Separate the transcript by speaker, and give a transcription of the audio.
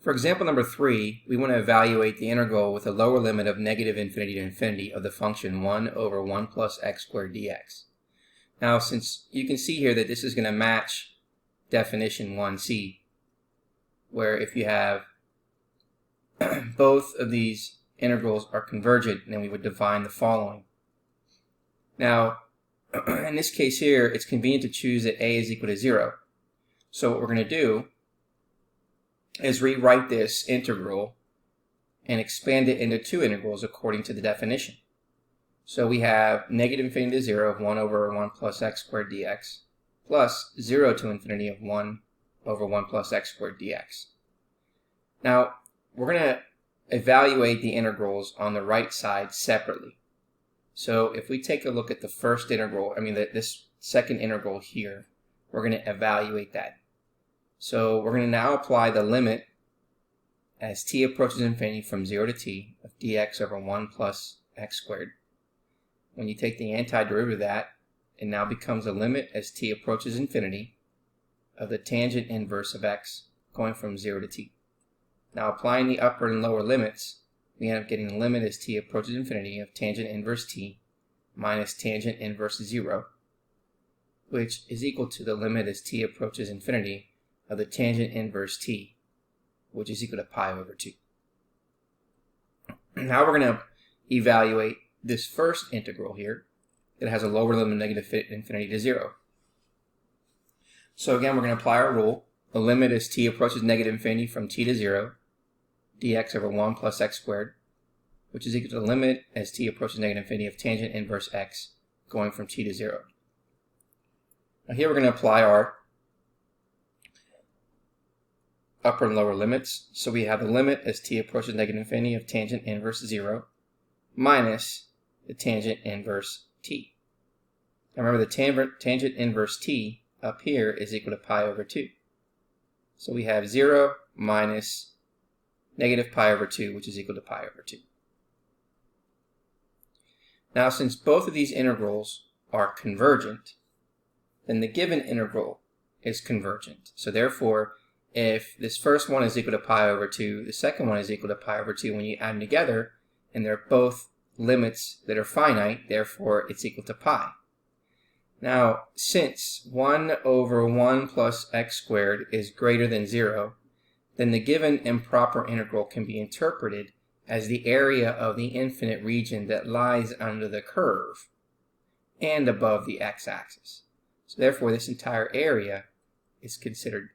Speaker 1: For example number 3, we want to evaluate the integral with a lower limit of negative infinity to infinity of the function 1 over 1 plus x squared dx. Now, since you can see here that this is going to match definition 1c, where if you have both of these integrals are convergent, then we would define the following. Now, in this case here, it's convenient to choose that a is equal to 0. So what we're going to do is rewrite this integral and expand it into two integrals according to the definition. So we have negative infinity to 0 of 1 over 1 plus x squared dx plus 0 to infinity of 1 over 1 plus x squared dx. Now, we're going to evaluate the integrals on the right side separately. So if we take a look at the first integral, this second integral here, we're going to evaluate that. So we're going to now apply the limit as t approaches infinity from 0 to t of dx over 1 plus x squared. When you take the antiderivative of that, it now becomes a limit as t approaches infinity of the tangent inverse of x going from 0 to t. Now applying the upper and lower limits, we end up getting the limit as t approaches infinity of tangent inverse t minus tangent inverse 0, which is equal to the limit as t approaches infinity of the tangent inverse t, which is equal to pi over 2. Now we're going to evaluate this first integral here that has a lower limit of negative infinity to 0. So again, we're going to apply our rule. The limit as t approaches negative infinity from t to 0, dx over 1 plus x squared, which is equal to the limit as t approaches negative infinity of tangent inverse x going from t to 0. Now here we're going to apply our upper and lower limits. So we have the limit as t approaches negative infinity of tangent inverse 0 minus the tangent inverse t. Now remember, the tangent inverse t up here is equal to pi over 2. So we have 0 minus negative pi over 2, which is equal to pi over 2. Now, since both of these integrals are convergent, then the given integral is convergent. So therefore, if this first one is equal to pi over 2, the second one is equal to pi over 2 when you add them together, and they're both limits that are finite, therefore it's equal to pi. Now, since 1 over 1 plus x squared is greater than 0, then the given improper integral can be interpreted as the area of the infinite region that lies under the curve and above the x-axis. So therefore, this entire area is considered